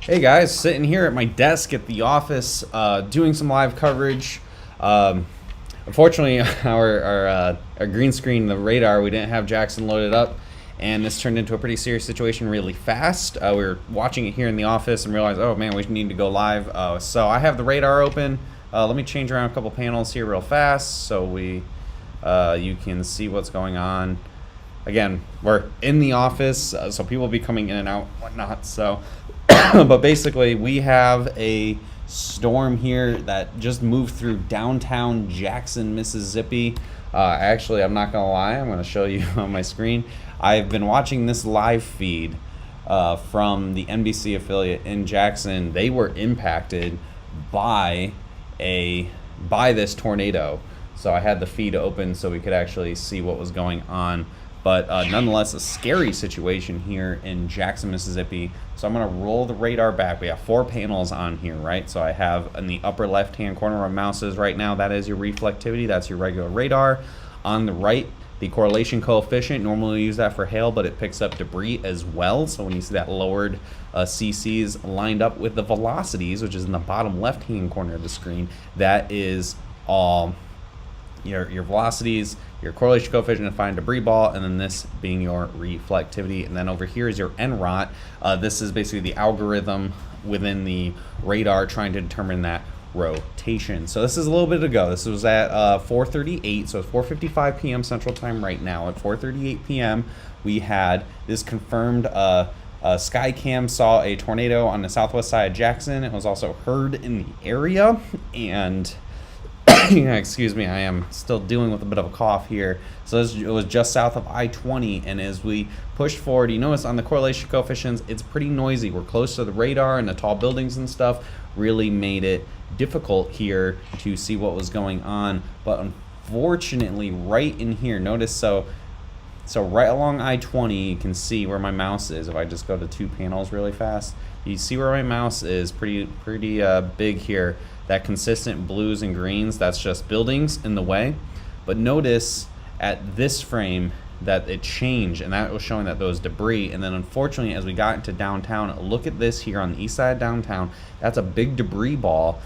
Hey guys, sitting here at my desk at the office, doing some live coverage. Unfortunately, our green screen, the radar, we didn't have Jackson loaded up, and this turned into a pretty serious situation really fast. We were watching it here in the office and realized, oh man, we need to go live. So I have the radar open. Let me change around a couple panels here real fast so you can see what's going on. Again, we're in the office, so people will be coming in and out and whatnot. So. But basically, we have a storm here that just moved through downtown Jackson, Mississippi. Actually, I'm not gonna lie, I'm gonna show you on my screen. I've been watching this live feed from the NBC affiliate in Jackson. They were impacted by this tornado. So I had the feed open so we could actually see what was going on. But nonetheless, a scary situation here in Jackson, Mississippi. So I'm going to roll the radar back. We have 4 panels on here, right? So I have in the upper left-hand corner where my mouse is right now, that is your reflectivity. That's your regular radar. On the right, the correlation coefficient. Normally we use that for hail, but it picks up debris as well. So when you see that lowered CCs lined up with the velocities, which is in the bottom left-hand corner of the screen, that is all your velocities, your correlation coefficient to find debris ball, and then this being your reflectivity. And then over here is your NROT. This is basically the algorithm within the radar trying to determine that rotation. So this is a little bit ago. This was at 4:38, so it's 4:55 p.m. Central Time right now. At 4:38 p.m. we had this confirmed Skycam saw a tornado on the southwest side of Jackson. It was also heard in the area, and yeah, excuse me, I am still dealing with a bit of a cough here. So it was just south of I-20, and as we pushed forward, you notice on the correlation coefficients, it's pretty noisy. We're close to the radar, and the tall buildings and stuff really made it difficult here to see what was going on. But unfortunately, right in here, notice, so right along I-20, you can see where my mouse is. If I just go to 2 panels really fast, you see where my mouse is pretty big here. That consistent blues and greens, that's just buildings in the way. But notice at this frame that it changed, and that was showing that there was debris. And then unfortunately, as we got into downtown, look at this here on the east side of downtown. That's a big debris ball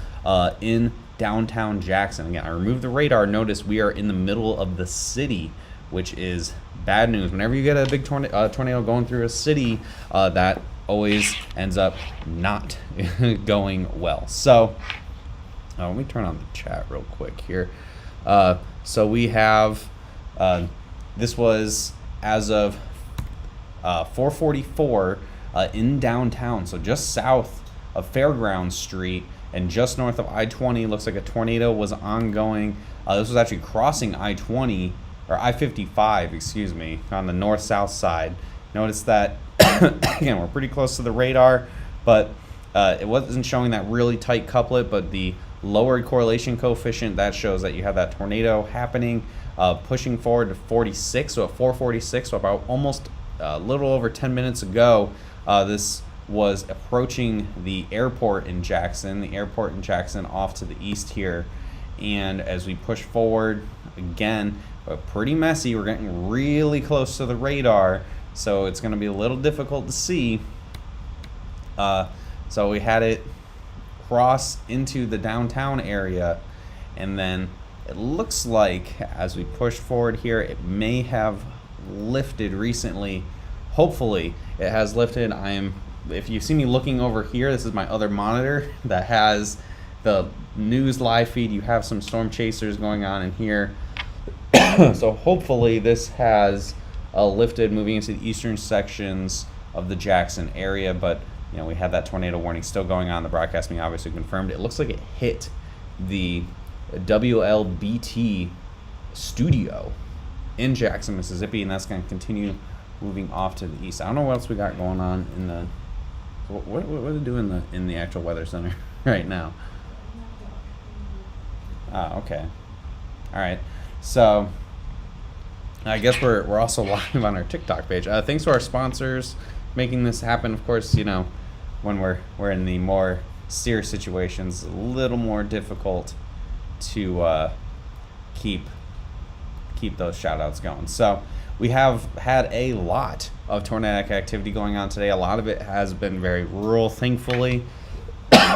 in downtown Jackson. Again, I removed the radar. Notice we are in the middle of the city, which is bad news. Whenever you get a big tornado going through a city, that always ends up not going well. So let me turn on the chat real quick here. So we have, this was as of 4:44 in downtown, so just south of Fairground Street and just north of I-20. Looks like a tornado was ongoing. This was actually crossing I-20, or I-55, excuse me, on the north-south side. Notice that, again, we're pretty close to the radar, but it wasn't showing that really tight couplet, but the lowered correlation coefficient, that shows that you have that tornado happening, pushing forward to 46. So at 4:46, so about almost a little over 10 minutes ago, this was approaching the airport in Jackson, off to the east here. And as we push forward, again, pretty messy. We're getting really close to the radar, so it's going to be a little difficult to see. So we had it cross into the downtown area, and then it looks like as we push forward here, it may have lifted recently. Hopefully it has lifted. I am if you see me looking over here, this is my other monitor that has the news live feed. You have some storm chasers going on in here. So hopefully this has lifted, moving into the eastern sections of the Jackson area, but you know, we had that tornado warning still going on. The broadcasting obviously confirmed. It looks like it hit the WLBT studio in Jackson, Mississippi, and that's going to continue moving off to the east. I don't know what else we got going on in the what are they doing in the actual weather center right now. Okay, all right. So I guess we're also live on our TikTok page. Thanks to our sponsors making this happen. Of course, you know, when we're in the more serious situations, a little more difficult to keep those shout outs going. So we have had a lot of tornadic activity going on today. A lot of it has been very rural, thankfully.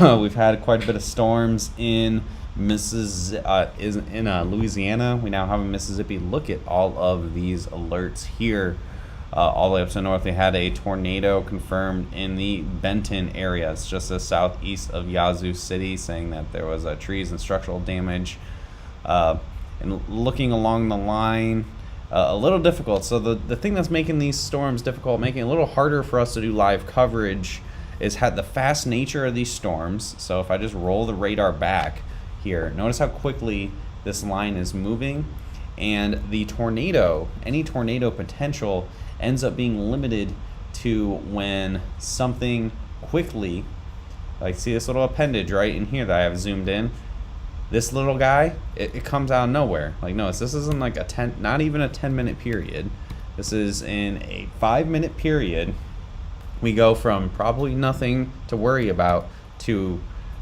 We've had quite a bit of storms in Louisiana. We now have a Mississippi. Look at all of these alerts here. All the way up to the north, they had a tornado confirmed in the Benton area. It's just the southeast of Yazoo City, saying that there was trees and structural damage. And looking along the line, a little difficult. So the thing that's making these storms difficult, making it a little harder for us to do live coverage, is the fast nature of these storms. So if I just roll the radar back here, notice how quickly this line is moving, and the tornado, any tornado potential, ends up being limited to when something quickly, like see this little appendage right in here that I have zoomed in, this little guy, it comes out of nowhere. Like, notice this isn't like not even a 10-minute period. This is in a 5-minute period. We go from probably nothing to worry about to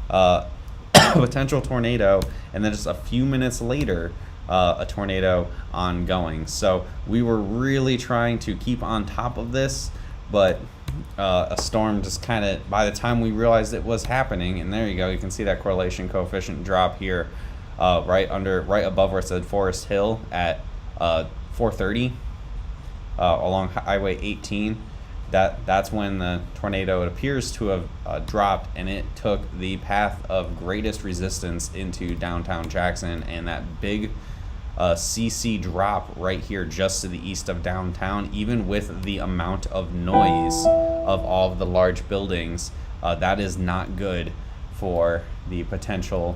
a potential tornado, and then just a few minutes later, a tornado ongoing. So we were really trying to keep on top of this, but a storm just kind of, by the time we realized it was happening, and there you go, you can see that correlation coefficient drop here, right above where it said Forest Hill at 4:30 along Highway 18. That's when the tornado, it appears to have dropped, and it took the path of greatest resistance into downtown Jackson, and that big CC drop right here just to the east of downtown, even with the amount of noise of all of the large buildings, that is not good for the potential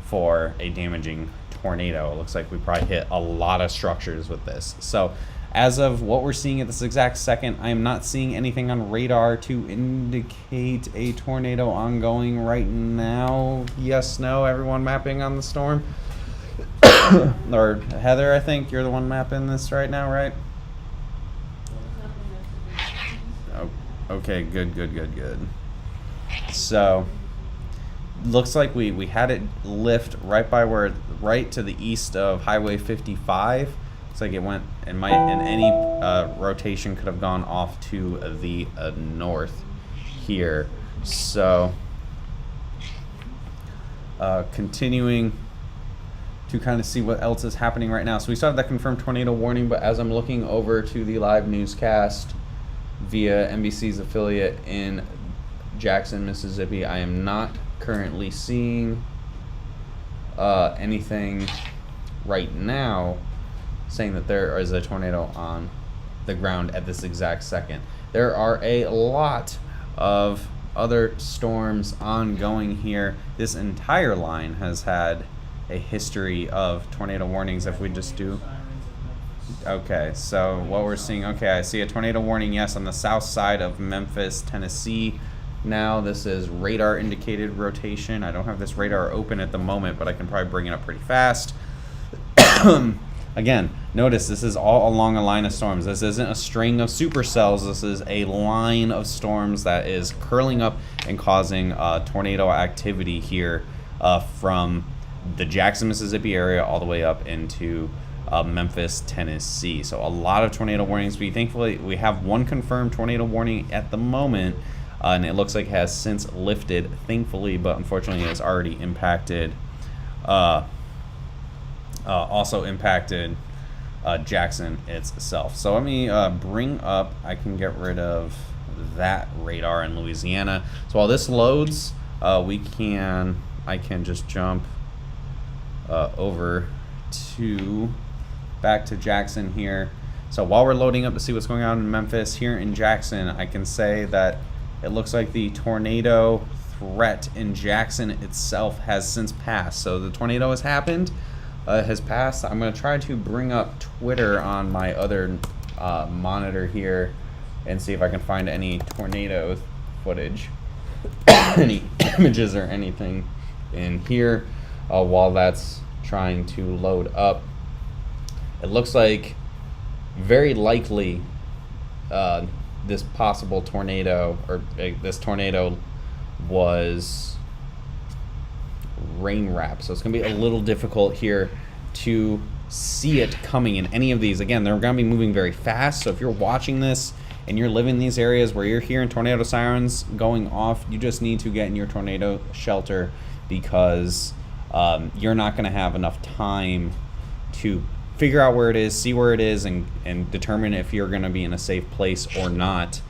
for a damaging tornado. It looks like we probably hit a lot of structures with this. So as of what we're seeing at this exact second, I am not seeing anything on radar to indicate a tornado ongoing right now. Yes, no, everyone mapping on the storm? Or Heather, I think you're the one mapping this right now, right? Oh, okay, good. So looks like we had it lift right to the east of Highway 55. Looks like it went, and any rotation could have gone off to the north here. So continuing to kind of see what else is happening right now. So we still have that confirmed tornado warning, but as I'm looking over to the live newscast via NBC's affiliate in Jackson, Mississippi, I am not currently seeing anything right now saying that there is a tornado on the ground at this exact second. There are a lot of other storms ongoing here. This entire line has had a history of tornado warnings. If we just do, okay, so what we're seeing, okay, I see a tornado warning, yes, on the south side of Memphis, Tennessee. Now this is radar indicated rotation. I don't have this radar open at the moment, but I can probably bring it up pretty fast. Again, notice this is all along a line of storms. This isn't a string of supercells. This is a line of storms that is curling up and causing tornado activity here from the Jackson, Mississippi area all the way up into Memphis, Tennessee. So a lot of tornado warnings. Thankfully, we have one confirmed tornado warning at the moment, and it looks like it has since lifted, thankfully, but unfortunately it's already impacted, also impacted Jackson itself. So let me bring up, I can get rid of that radar in Louisiana. So while this loads, I can just jump over to back to Jackson here. So while we're loading up to see what's going on in Memphis, here in Jackson, I can say that it looks like the tornado threat in Jackson itself has since passed. So the tornado has happened, has passed. I'm going to try to bring up Twitter on my other monitor here and see if I can find any tornado footage, any images or anything in here while that's trying to load up. It looks like very likely this possible tornado, or this tornado, was rain wrapped, so it's going to be a little difficult here to see it coming in any of these. Again, they're going to be moving very fast, so if you're watching this and you're living in these areas where you're hearing tornado sirens going off, you just need to get in your tornado shelter, because you're not going to have enough time to figure out where it is, see where it is, and determine if you're going to be in a safe place or not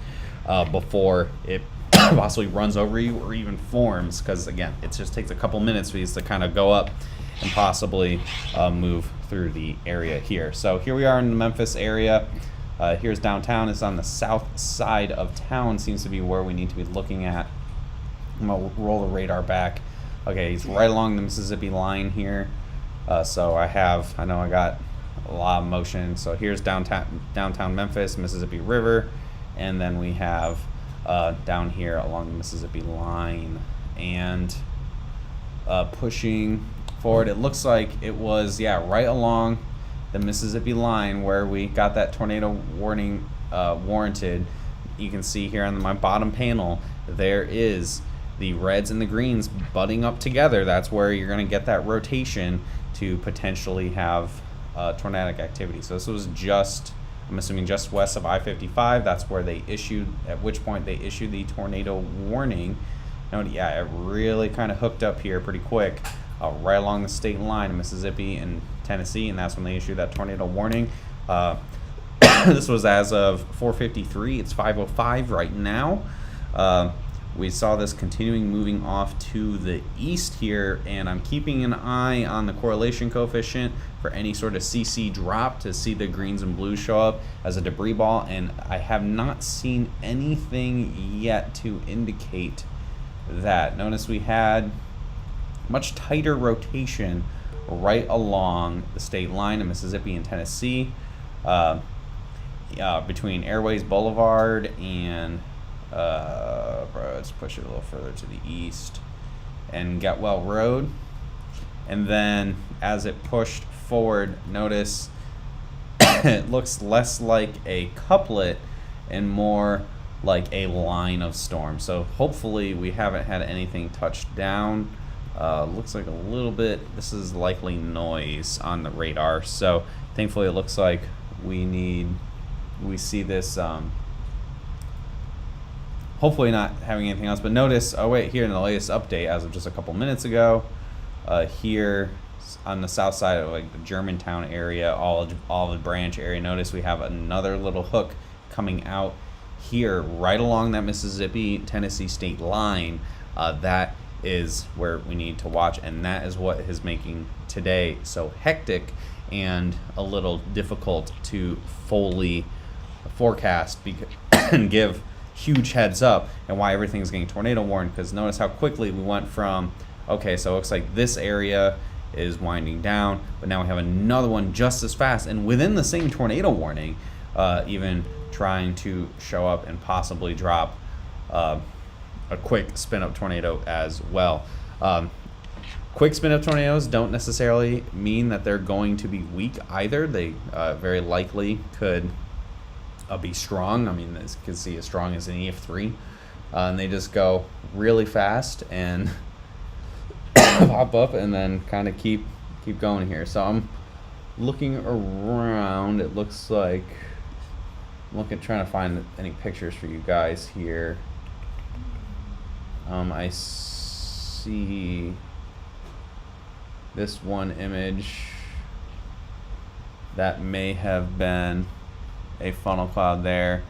before it possibly runs over you or even forms, because again, it just takes a couple minutes for these to kind of go up and possibly move through the area here. So here we are in the Memphis area. Here's downtown. It's on the south side of town, seems to be where we need to be looking at. I'm going to roll the radar back. Okay, he's right along the Mississippi line here. So I know I got a lot of motion. So here's downtown Memphis, Mississippi River, and then we have down here along the Mississippi line, and pushing forward. It looks like it was, right along the Mississippi line where we got that tornado warning warranted. You can see here on my bottom panel, there is the reds and the greens butting up together. That's where you're going to get that rotation to potentially have tornadic activity. So this was just, I'm assuming, just west of I-55. That's where they issued, at which point they issued the tornado warning. And it really kind of hooked up here pretty quick, right along the state line of Mississippi and Tennessee, and that's when they issued that tornado warning. This was as of 4:53. It's 5:05 right now. We saw this continuing moving off to the east here, and I'm keeping an eye on the correlation coefficient for any sort of CC drop to see the greens and blues show up as a debris ball, and I have not seen anything yet to indicate that. Notice we had much tighter rotation right along the state line of Mississippi and Tennessee, between Airways Boulevard and let's push it a little further to the east and Getwell Road. And then as it pushed forward, notice it looks less like a couplet and more like a line of storm. So hopefully we haven't had anything touch down. Looks like a little bit, this is likely noise on the radar. So thankfully it looks like we see this, hopefully not having anything else. But notice, here in the latest update as of just a couple minutes ago, here on the south side of like the Germantown area, Olive Branch area, notice we have another little hook coming out here right along that Mississippi-Tennessee state line. That is where we need to watch, and that is what is making today so hectic and a little difficult to fully forecast and give huge heads up, and why everything's getting tornado warned. Because notice how quickly we went from, okay, so it looks like this area is winding down, but now we have another one just as fast and within the same tornado warning, even trying to show up and possibly drop a quick spin-up tornado as well. Quick spin-up tornadoes don't necessarily mean that they're going to be weak either. They very likely could be strong. I mean, this could see as strong as an EF3, and they just go really fast and pop up and then kind of keep going here. So I'm looking around. It looks like trying to find any pictures for you guys here. I see this one image that may have been a funnel cloud there.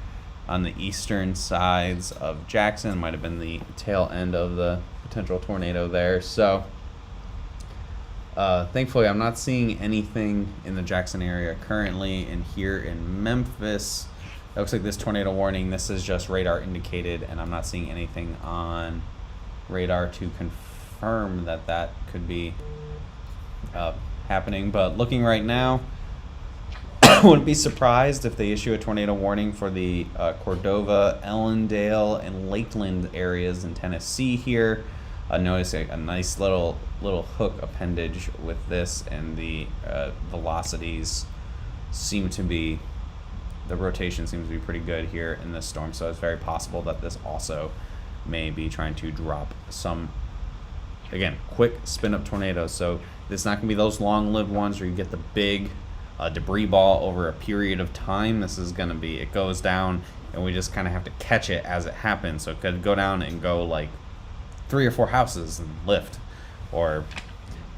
on the eastern sides of Jackson. Might have been the tail end of the potential tornado there. So thankfully, I'm not seeing anything in the Jackson area currently. And here in Memphis, it looks like this tornado warning, this is just radar indicated, and I'm not seeing anything on radar to confirm that that could be happening. But looking right now, I wouldn't be surprised if they issue a tornado warning for the Cordova, Ellendale, and Lakeland areas in Tennessee here. Notice a nice little hook appendage with this, and the velocities seem to be, the rotation seems to be pretty good here in this storm. So it's very possible that this also may be trying to drop some, again, quick spin up tornadoes. So this is not going to be those long-lived ones where you get the big debris ball over a period of time. This is going to be, it goes down and we just kind of have to catch it as it happens. So it could go down and go like 3 or 4 houses and lift or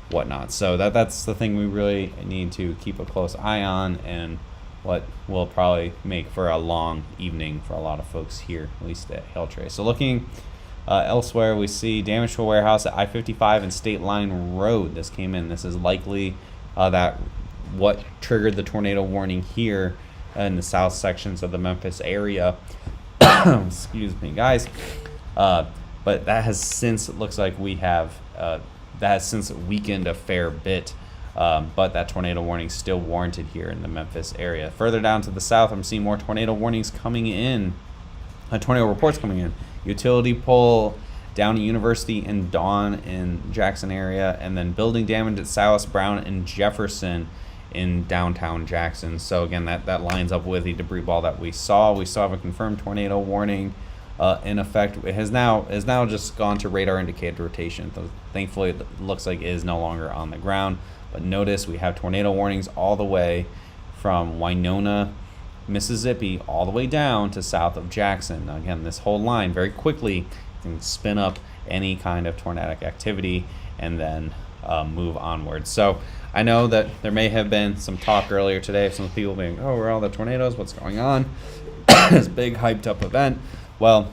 whatnot. So that's the thing we really need to keep a close eye on, and what will probably make for a long evening for a lot of folks here, at least at Hail Trace. So looking elsewhere, we see damage to a warehouse at I-55 and State Line Road. This came in. This is likely that what triggered the tornado warning here in the south sections of the Memphis area. Excuse me, guys. But that has since, it looks like we have, that has since weakened a fair bit. But that tornado warning is still warranted here in the Memphis area. Further down to the south, I'm seeing more tornado warnings coming in, tornado reports coming in. Utility pole down at University and Dawn in Jackson area, and then building damage at Salis, Brown, and Jefferson in downtown Jackson. So again, that lines up with the debris ball that we saw. We still have a confirmed tornado warning in effect. It has now just gone to radar indicated rotation. Thankfully, it looks like it is no longer on the ground. But notice we have tornado warnings all the way from Winona, Mississippi, all the way down to south of Jackson. Now, again, this whole line very quickly can spin up any kind of tornadic activity and then move onward. So I know that there may have been some talk earlier today of some people being, oh, where are all the tornadoes? What's going on? This big hyped up event. Well,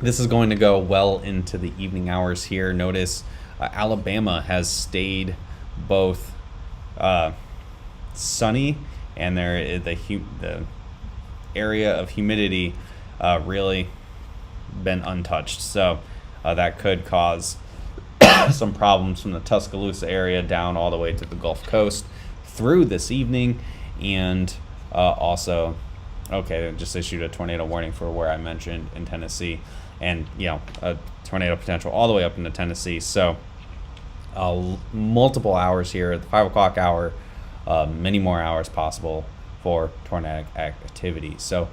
this is going to go well into the evening hours here. Notice Alabama has stayed both sunny, and the area of humidity really been untouched. So that could cause some problems from the Tuscaloosa area down all the way to the Gulf Coast through this evening. And also, okay, they just issued a tornado warning for where I mentioned in Tennessee, and a tornado potential all the way up into Tennessee. So multiple hours here at the 5 o'clock hour, many more hours possible for tornadic activity. So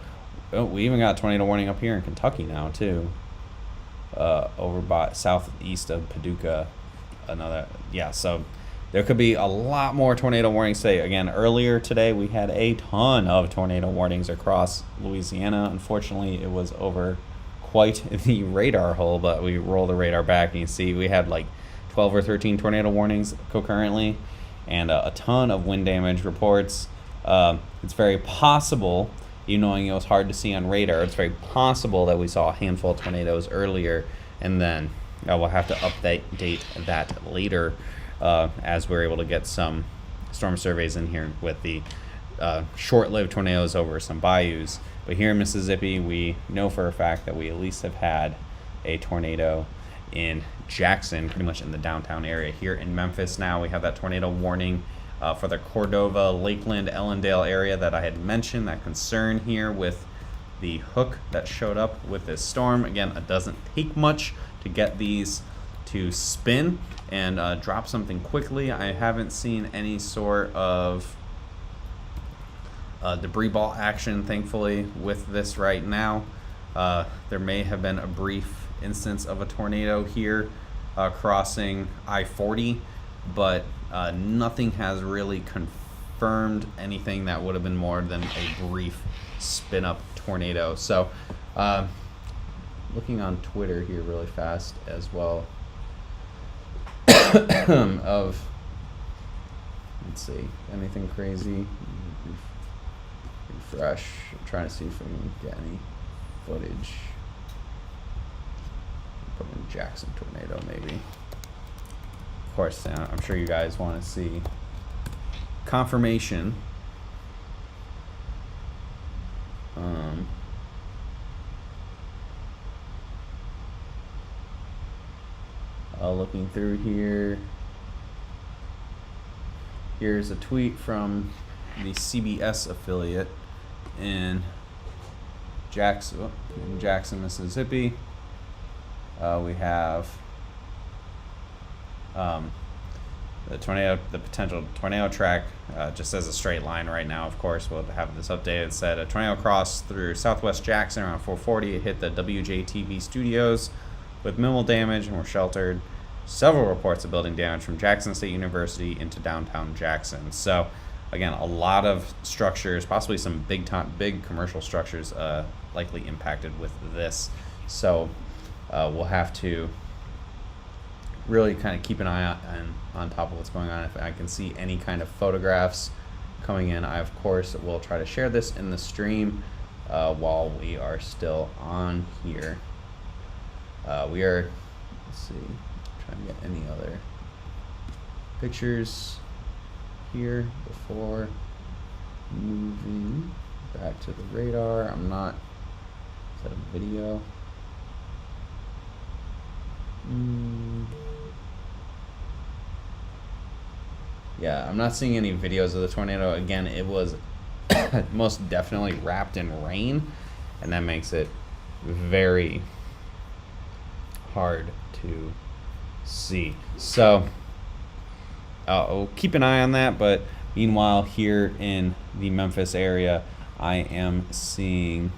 we even got a tornado warning up here in Kentucky now too, over by southeast of Paducah. So there could be a lot more tornado warnings today. Again, earlier today we had a ton of tornado warnings across Louisiana. Unfortunately, it was over quite the radar hole, but we roll the radar back and you see we had like 12 or 13 tornado warnings concurrently, and a ton of wind damage reports. It's very possible, even knowing it was hard to see on radar, it's very possible that we saw a handful of tornadoes earlier, and then we'll have to update that later as we're able to get some storm surveys in here with the short-lived tornadoes over some bayous. But here in Mississippi, we know for a fact that we at least have had a tornado in Jackson, pretty much in the downtown area. Here in Memphis now, we have that tornado warning for the Cordova, Lakeland, Ellendale area that I had mentioned, that concern here with the hook that showed up with this storm. Again, it doesn't take much to get these to spin and drop something quickly. I haven't seen any sort of debris ball action, thankfully, with this right now. There may have been a brief instance of a tornado here crossing I-40, but nothing has really confirmed anything that would have been more than a brief spin-up tornado. So looking on Twitter here really fast as well let's see, anything crazy? refresh. I'm trying to see if we can get any footage. Put in Jackson tornado maybe. Of course, I'm sure you guys want to see confirmation. Looking through here. Here's a tweet from the CBS affiliate in Jackson, Mississippi. We have the potential tornado track just as a straight line right now. Of course, we'll have this updated. It said a tornado crossed through southwest Jackson around 4:40. It hit the WJTV studios with minimal damage and were sheltered. Several reports of building damage from Jackson State University into downtown Jackson. So, again, a lot of structures, possibly some big commercial structures, likely impacted with this. So, we'll have to really kind of keep an eye on top of what's going on. If I can see any kind of photographs coming in, I of course will try to share this in the stream while we are still on here. We are, let's see, trying to get any other pictures here before moving back to the radar. I'm not, is that a video? Yeah, I'm not seeing any videos of the tornado. Again, it was most definitely wrapped in rain, and that makes it very hard to see. So I'll keep an eye on that, but meanwhile here in the Memphis area, I am seeing,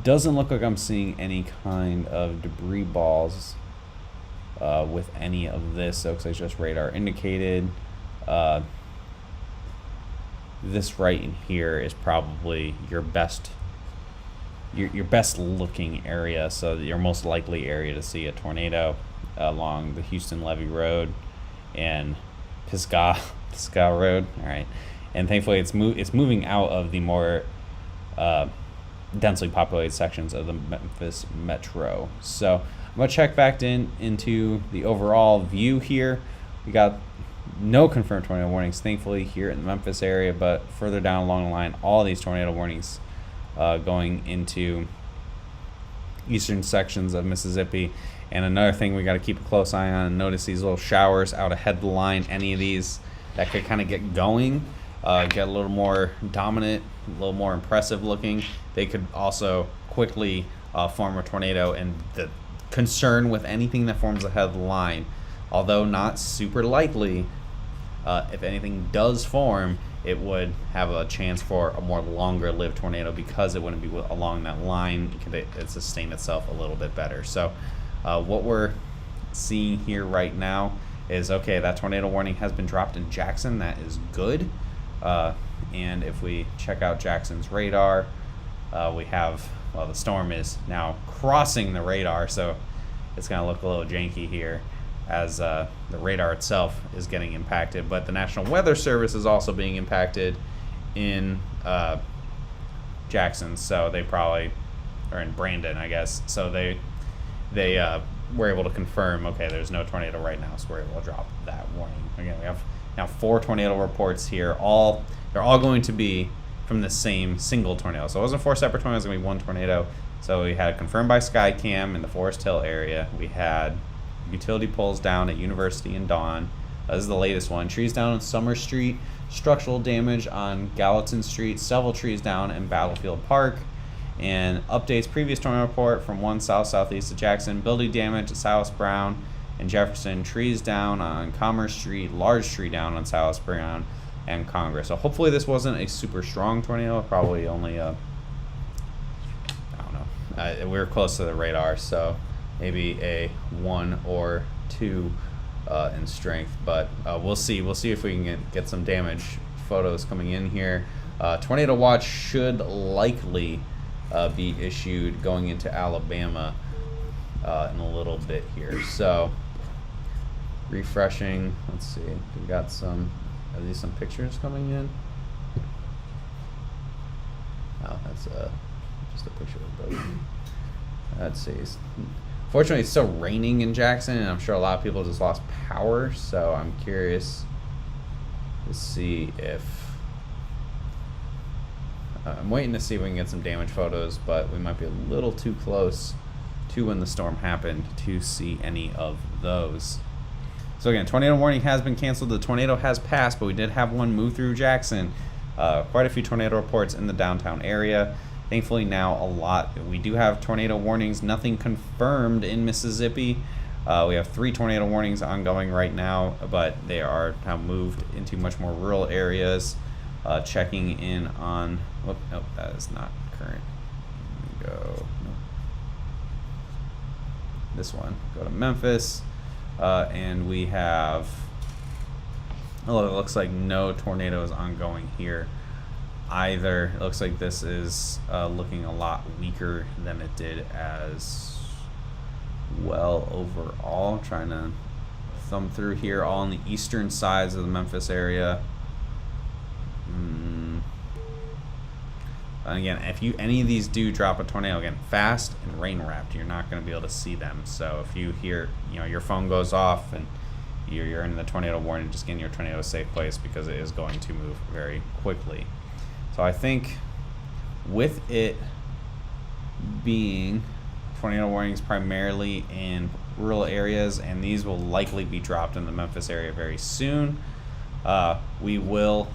doesn't look like I'm seeing any kind of debris balls with any of this. So it looks like just radar indicated. This right in here is probably your best looking area, so your most likely area to see a tornado along the Houston Levee Road and Pisgah Road. All right, and thankfully it's moving out of the more densely populated sections of the Memphis metro. So I'm gonna check back into the overall view here. We got no confirmed tornado warnings, thankfully, here in the Memphis area, but further down along the line, all these tornado warnings going into eastern sections of Mississippi. And another thing we got to keep a close eye on, and notice these little showers out ahead of the line. Any of these that could kind of get going, get a little more dominant, a little more impressive looking, they could also quickly form a tornado. And the concern with anything that forms ahead of the line, although not super likely, if anything does form, it would have a chance for a more longer-lived tornado because it wouldn't be along that line. It sustain itself a little bit better. So what we're seeing here right now is, okay, that tornado warning has been dropped in Jackson. That is good. And if we check out Jackson's radar, we have, well, the storm is now crossing the radar, so it's going to look a little janky here as the radar itself is getting impacted. But the National Weather Service is also being impacted in Jackson, so they probably, or in Brandon, I guess. So they were able to confirm, okay, there's no tornado right now, so we're able to drop that warning. Again, we have now 4 tornado reports here. They're all going to be from the same single tornado. So it wasn't 4 separate tornadoes, it was going to be 1 tornado. So we had confirmed by Skycam in the Forest Hill area. We had utility poles down at University and Dawn. This is the latest one. Trees down on Summer Street. Structural damage on Gallatin Street. Several trees down in Battlefield Park. And updates previous tornado report from 1 southeast of Jackson. Building damage at Silas Brown and Jefferson. Trees down on Commerce Street. Large tree down on Silas Brown and Congress. So hopefully this wasn't a super strong tornado. Probably only a, I don't know. We were close to the radar, so maybe a 1 or 2 in strength, but we'll see. We'll see if we can get some damage photos coming in here. Tornado watch should likely be issued going into Alabama in a little bit here. So refreshing. Let's see. We got some. Are these some pictures coming in? Oh, that's just a picture of the boat. Let's see. Fortunately, it's still raining in Jackson, and I'm sure a lot of people just lost power, so I'm curious to see if... I'm waiting to see if we can get some damage photos, but we might be a little too close to when the storm happened to see any of those. So again, tornado warning has been canceled. The tornado has passed, but we did have one move through Jackson. Quite a few tornado reports in the downtown area. Thankfully now a lot. We do have tornado warnings, nothing confirmed in Mississippi. We have 3 tornado warnings ongoing right now, but they are now moved into much more rural areas. Checking in on, oh, nope, that is not current. Go, nope. This one, go to Memphis, and we have, oh, it looks like no tornadoes ongoing here either. It looks like this is looking a lot weaker than it did as well overall. I'm trying to thumb through here, all on the eastern sides of the Memphis area. And again, if any of these do drop a tornado, again, fast and rain wrapped, you're not going to be able to see them. So if you hear, your phone goes off and you're in the tornado warning, just get in your tornado safe place because it is going to move very quickly. So I think with it being tornado warnings primarily in rural areas, and these will likely be dropped in the Memphis area very soon, we will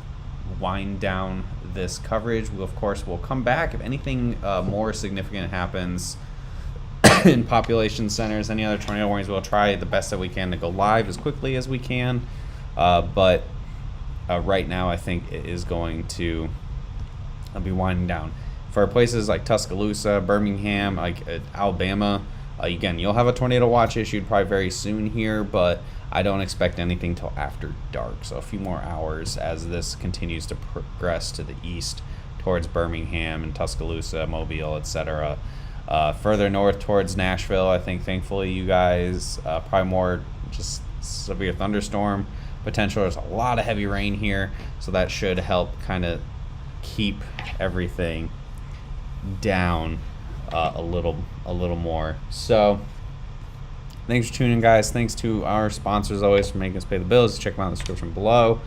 wind down this coverage. We, of course, will come back if anything more significant happens in population centers, any other tornado warnings. We'll try the best that we can to go live as quickly as we can, but right now I think it is going to be winding down. For places like Tuscaloosa, Birmingham, like Alabama, again, you'll have a tornado watch issued probably very soon here, but I don't expect anything till after dark, so a few more hours as this continues to progress to the east towards Birmingham and Tuscaloosa, Mobile, etc. Further north towards Nashville, I think thankfully you guys, probably more just severe thunderstorm potential. There's a lot of heavy rain here, so that should help kind of keep everything down a little more. So thanks for tuning in, guys. Thanks to our sponsors always for making us pay the bills. Check them out in the description below.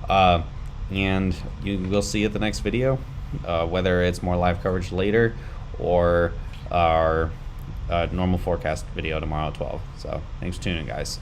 And you will see at the next video, whether it's more live coverage later or our normal forecast video tomorrow at 12. So thanks for tuning in, guys.